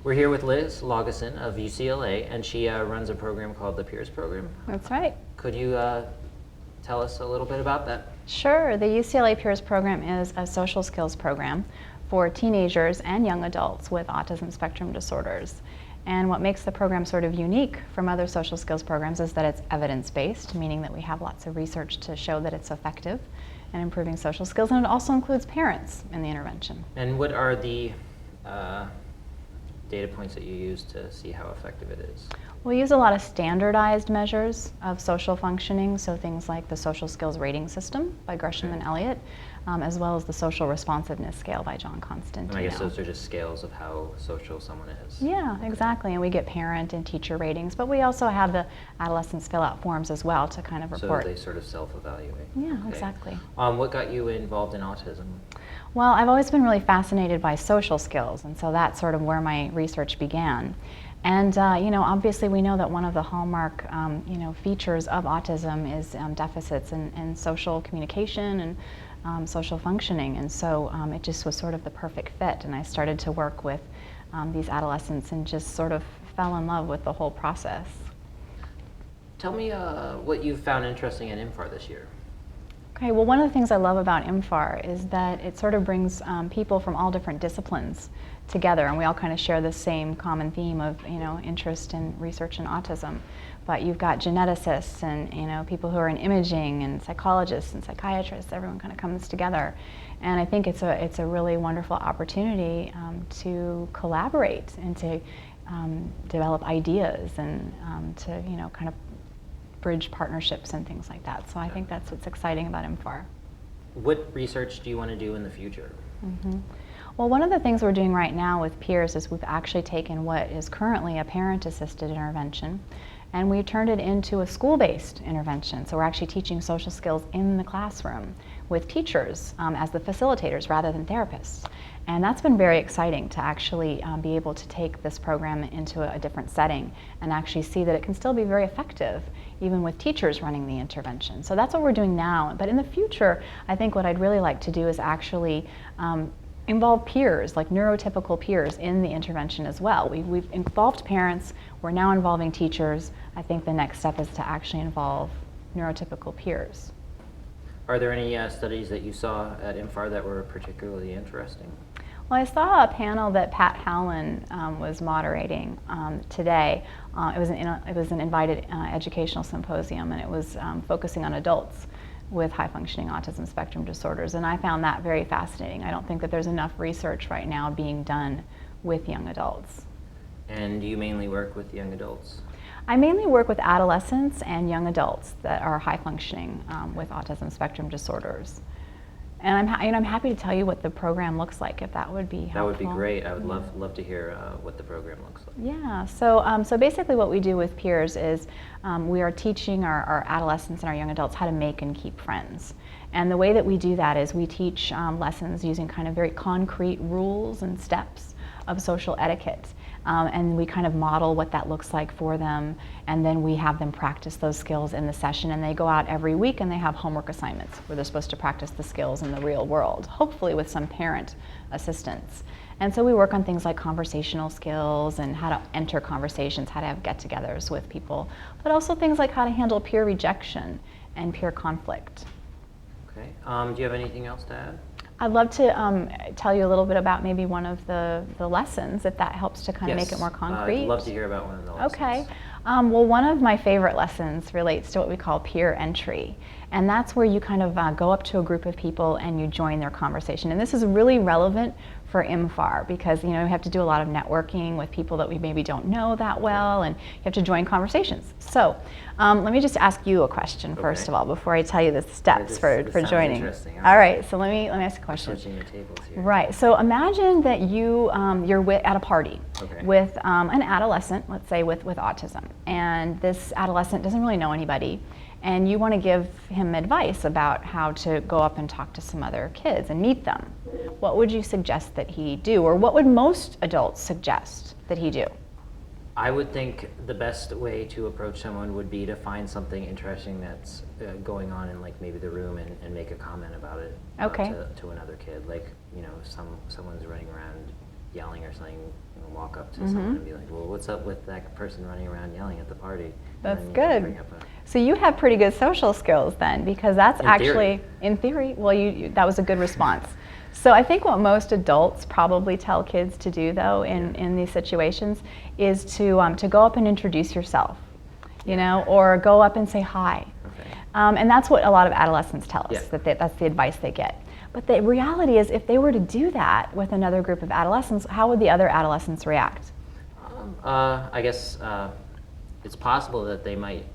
We're here with Liz Laugeson of UCLA, and she runs a program called the Peers Program. That's right. Could you tell us a little bit about that? Sure. The UCLA Peers Program is a social skills program for teenagers and young adults with autism spectrum disorders. And what makes the program sort of unique from other social skills programs is that it's evidence-based, meaning that we have lots of research to show that it's effective in improving social skills, and it also includes parents in the intervention. And what are the data points that you use to see how effective it is? We use a lot of standardized measures of social functioning, so things like the Social Skills Rating System by Gresham and Elliott, as well as the Social Responsiveness Scale by John Constantino. And I guess those are just scales of how social someone is. Yeah, exactly, and we get parent and teacher ratings, but we also have the adolescents fill out forms as well to kind of report. So they sort of self-evaluate. Yeah, okay. Exactly. What got you involved in autism? Well, I've always been really fascinated by social skills, and so that's sort of where my research began. And obviously we know that one of the hallmark features of autism is deficits in social communication and social functioning, and so it just was sort of the perfect fit, and I started to work with these adolescents and just sort of fell in love with the whole process. Tell me what you found interesting at IMFAR this year. Okay, well, one of the things I love about IMFAR is that it sort of brings people from all different disciplines together, and we all kind of share the same common theme of interest in research in autism. But you've got geneticists and people who are in imaging and psychologists and psychiatrists. Everyone kind of comes together, and I think it's a really wonderful opportunity to collaborate and to develop ideas and to kind of bridge partnerships and things like that. So I think that's what's exciting about IMFAR. What research do you want to do in the future? Mm-hmm. Well, one of the things we're doing right now with peers is we've actually taken what is currently a parent-assisted intervention and we've turned it into a school-based intervention. So we're actually teaching social skills in the classroom with teachers as the facilitators rather than therapists. And that's been very exciting to actually be able to take this program into a different setting and actually see that it can still be very effective even with teachers running the intervention. So that's what we're doing now. But in the future, I think what I'd really like to do is actually involve peers, like neurotypical peers, in the intervention as well. We've involved parents, we're now involving teachers. I think the next step is to actually involve neurotypical peers. Are there any studies that you saw at IMFAR that were particularly interesting? Well, I saw a panel that Pat Howland was moderating today. It was an invited educational symposium, and it was focusing on adults with high-functioning autism spectrum disorders, and I found that very fascinating. I don't think that there's enough research right now being done with young adults. And do you mainly work with young adults? I mainly work with adolescents and young adults that are high-functioning with autism spectrum disorders. And I'm happy to tell you what the program looks like, if that would be helpful. That would be great. I would love to hear what the program looks like. Yeah, so basically what we do with peers is we are teaching our adolescents and our young adults how to make and keep friends. And the way that we do that is we teach lessons using kind of very concrete rules and steps of social etiquette. And we kind of model what that looks like for them, and then we have them practice those skills in the session, and they go out every week and they have homework assignments where they're supposed to practice the skills in the real world, hopefully with some parent assistance. And so we work on things like conversational skills and how to enter conversations, how to have get-togethers with people, but also things like how to handle peer rejection and peer conflict. Okay. Do you have anything else to add? I'd love to tell you a little bit about maybe one of the lessons, if that helps to kind of make it more concrete. I'd love to hear about one of the lessons. Okay. Well, one of my favorite lessons relates to what we call peer entry. And that's where you kind of go up to a group of people and you join their conversation. And this is really relevant for IMFAR because you have to do a lot of networking with people that we maybe don't know that well, and you have to join conversations. So let me just ask you a question first of all before I tell you the steps for joining. Interesting. All right, so let me ask a question. Switching the tables here. Right, so imagine that you're at a party with an adolescent, let's say with autism, and this adolescent doesn't really know anybody, and you want to give him advice about how to go up and talk to some other kids and meet them. What would you suggest that he do, or what would most adults suggest that he do? I would think the best way to approach someone would be to find something interesting that's going on in like maybe the room and make a comment about it Okay. to another kid. Like, someone's running around yelling or something, walk up to someone and be like, well, what's up with that person running around yelling at the party? That's And good. bring up So you have pretty good social skills then, because that's actually, theory. in theory, well, that was a good response. So I think what most adults probably tell kids to do, though, in these situations, is to go up and introduce yourself, or go up and say hi. Okay. And that's what a lot of adolescents tell us, Yeah. that's the advice they get. But the reality is, if they were to do that with another group of adolescents, how would the other adolescents react? I guess it's possible that they might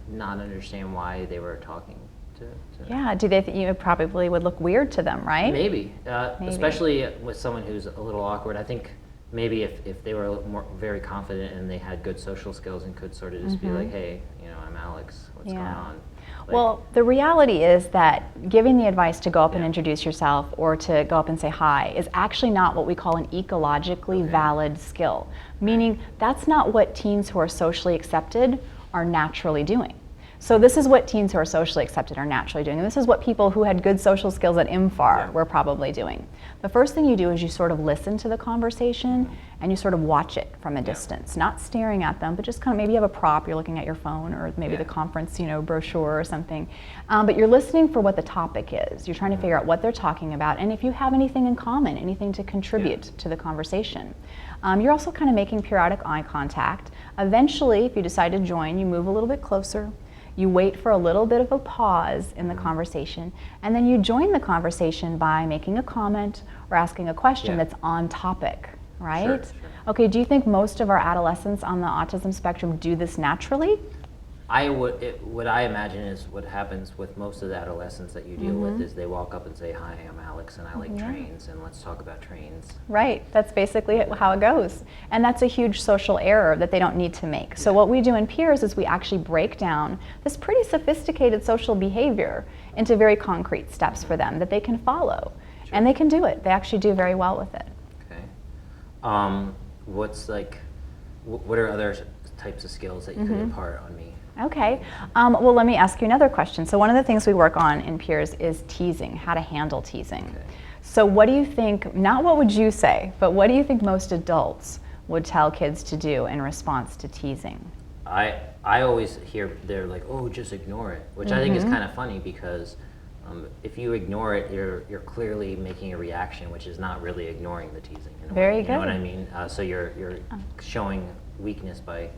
not understand why they were talking to Yeah, do they think you probably would look weird to them, right? Maybe. Maybe. Especially with someone who's a little awkward. I think maybe if they were very confident and they had good social skills and could sort of just be like, hey, I'm Alex, what's going on? Well, the reality is that giving the advice to go up and Yeah. introduce yourself or to go up and say hi is actually not what we call an ecologically valid skill, meaning that's not what teens who are socially accepted are naturally doing. So this is what teens who are socially accepted are naturally doing, and this is what people who had good social skills at IMFAR were probably doing. The first thing you do is you sort of listen to the conversation and you sort of watch it from a distance, not staring at them, but just kind of maybe you have a prop, you're looking at your phone or maybe the conference brochure or something, but you're listening for what the topic is. You're trying to figure out what they're talking about and if you have anything in common, anything to contribute to the conversation. You're also kind of making periodic eye contact. Eventually, if you decide to join, you move a little bit closer. You wait for a little bit of a pause in the conversation, and then you join the conversation by making a comment or asking a question that's on topic, right? Sure. Okay, do you think most of our adolescents on the autism spectrum do this naturally? What I imagine is what happens with most of the adolescents that you deal with is they walk up and say, hi, I'm Alex and I like trains and let's talk about trains. Right, that's basically how it goes. And that's a huge social error that they don't need to make. So what we do in Peers is we actually break down this pretty sophisticated social behavior into very concrete steps for them that they can follow. Sure. And they can do it. They actually do very well with it. Okay. What are other types of skills that you could impart on me? Okay, well let me ask you another question. So one of the things we work on in Peers is teasing, how to handle teasing. Okay. So what do you think, not what would you say, but what do you think most adults would tell kids to do in response to teasing? I always hear they're like, oh, just ignore it, which I think is kind of funny because if you ignore it, you're clearly making a reaction, which is not really ignoring the teasing. In a Very way, good. You know what I mean? So you're showing weakness by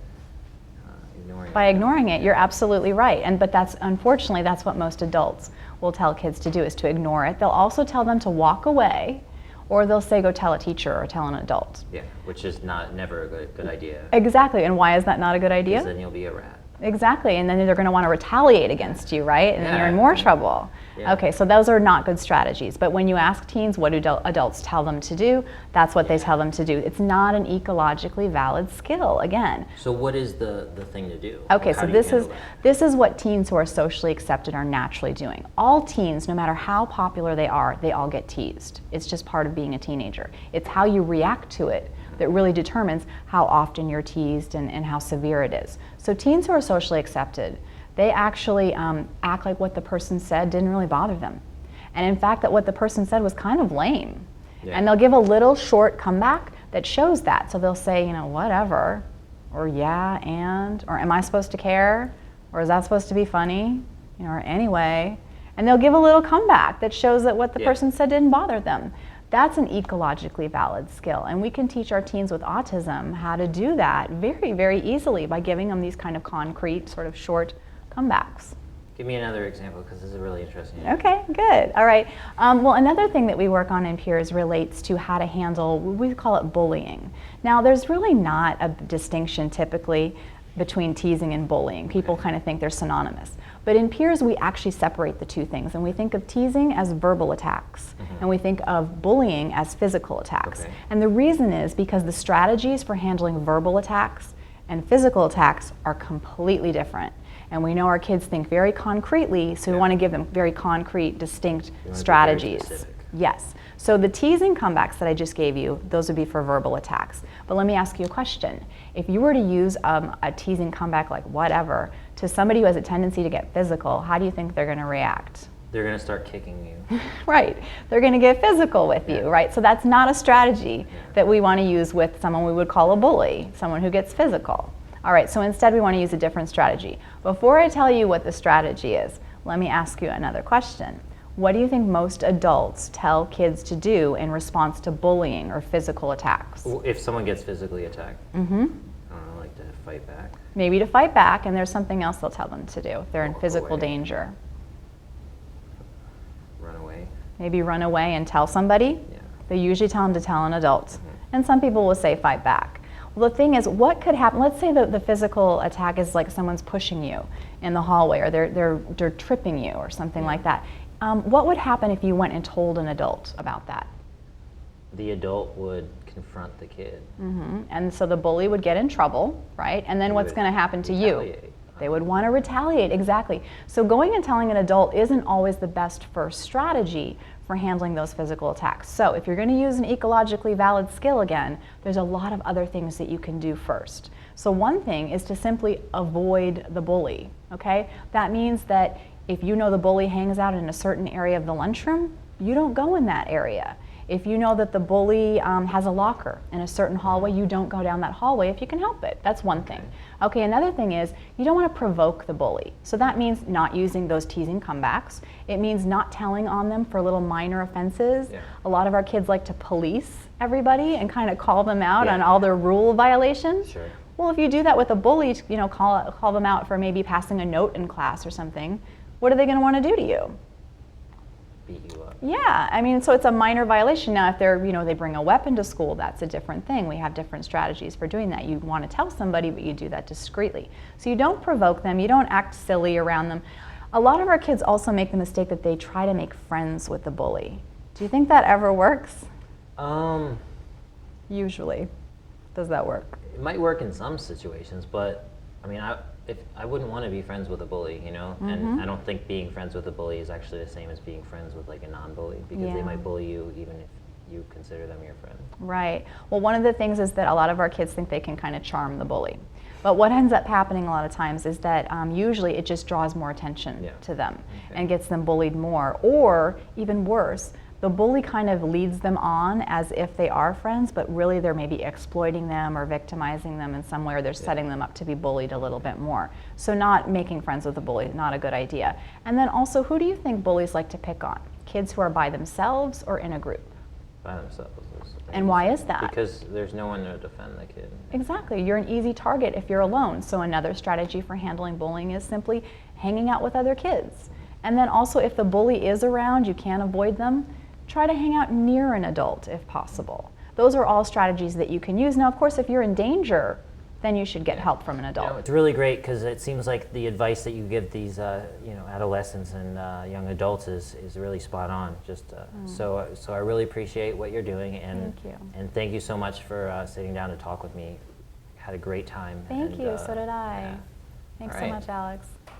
ignoring By it. ignoring it, you're absolutely right. But unfortunately, that's what most adults will tell kids to do, is to ignore it. They'll also tell them to walk away, or they'll say go tell a teacher or tell an adult. Yeah, which is never a good idea. Exactly, and why is that not a good idea? Because then you'll be a rat. Exactly, and then they're going to want to retaliate against you, right? And then you're in more trouble. Yeah. Okay, so those are not good strategies. But when you ask teens what do adults tell them to do, that's what they tell them to do. It's not an ecologically valid skill, again. So what is the thing to do? Okay, How so do you this handle is that? this is what teens who are socially accepted are naturally doing. All teens, no matter how popular they all get teased. It's just part of being a teenager. It's how you react to it that really determines how often you're teased and how severe it is. So teens who are socially accepted, they actually act like what the person said didn't really bother them. And in fact, that what the person said was kind of lame. Yeah. And they'll give a little short comeback that shows that. So they'll say, whatever, or yeah, or am I supposed to care? Or is that supposed to be funny? Or anyway. And they'll give a little comeback that shows that what the person said didn't bother them. That's an ecologically valid skill, and we can teach our teens with autism how to do that very, very easily by giving them these kind of concrete, sort of short comebacks. Give me another example, because this is really interesting. Okay, good. All right. Well, another thing that we work on in Peers relates to how to handle, we call it bullying. Now, there's really not a distinction typically between teasing and bullying. People kind of think they're synonymous. But in Peers, we actually separate the two things, and we think of teasing as verbal attacks, and we think of bullying as physical attacks. Okay. And the reason is because the strategies for handling verbal attacks and physical attacks are completely different. And we know our kids think very concretely, so we want to give them very concrete, distinct You want to be very strategies. specific. Yes. So the teasing comebacks that I just gave you, those would be for verbal attacks. But let me ask you a question. If you were to use a teasing comeback like whatever to somebody who has a tendency to get physical, how do you think they're going to react? They're going to start kicking you. Right. They're going to get physical with you, right? So that's not a strategy that we want to use with someone we would call a bully, someone who gets physical. All right, so instead we want to use a different strategy. Before I tell you what the strategy is, let me ask you another question. What do you think most adults tell kids to do in response to bullying or physical attacks? If someone gets physically attacked, I don't know, like to fight back. Maybe to fight back, and there's something else they'll tell them to do if they're in physical danger. Run away. Maybe run away and tell somebody. Yeah. They usually tell them to tell an adult. And some people will say fight back. Well, the thing is, what could happen? Let's say that the physical attack is like someone's pushing you in the hallway, or they're tripping you or something like that. What would happen if you went and told an adult about that? The adult would confront the kid. And so the bully would get in trouble, right? And then what's going to happen to you? They would want to retaliate, exactly. So going and telling an adult isn't always the best first strategy for handling those physical attacks. So if you're going to use an ecologically valid skill again, there's a lot of other things that you can do first. So one thing is to simply avoid the bully, okay? That means that if you know the bully hangs out in a certain area of the lunchroom, you don't go in that area. If you know that the bully has a locker in a certain hallway, you don't go down that hallway if you can help it. That's one thing. Okay, another thing is you don't want to provoke the bully. So that means not using those teasing comebacks. It means not telling on them for little minor offenses. A lot of our kids like to police everybody and kind of call them out on all their rule violations. Sure. Well, if you do that with a bully, you know, call them out for maybe passing a note in class or something, what are they going to want to do to you? Beat you up. Yeah, I mean, so it's a minor violation. Now, if they're, you know, they bring a weapon to school, that's a different thing. We have different strategies for doing that. You want to tell somebody, but you do that discreetly. So you don't provoke them, you don't act silly around them. A lot of our kids also make the mistake that they try to make friends with the bully. Do you think that ever works? Usually. Does that work? It might work in some situations, but I mean, I wouldn't want to be friends with a bully, you know? And I don't think being friends with a bully is actually the same as being friends with like a non-bully, because they might bully you even if you consider them your friend. Right. Well, one of the things is that a lot of our kids think they can kind of charm the bully. But what ends up happening a lot of times is that usually it just draws more attention to them and gets them bullied more. Or even worse, the bully kind of leads them on as if they are friends, but really they're maybe exploiting them or victimizing them in some way, or they're setting them up to be bullied a little bit more. So not making friends with the bully, not a good idea. And then also, who do you think bullies like to pick on? Kids who are by themselves or in a group? By themselves. And why is that? Because there's no one to defend the kid. Exactly. You're an easy target if you're alone. So another strategy for handling bullying is simply hanging out with other kids. And then also, if the bully is around, you can't avoid them, try to hang out near an adult if possible. Those are all strategies that you can use. Now, of course, if you're in danger, then you should get help from an adult. You know, it's really great because it seems like the advice that you give these adolescents and young adults is really spot on. Just so I really appreciate what you're doing, and thank you so much for sitting down to talk with me. Had a great time. Thank you. So did I. Thanks so much, Alex.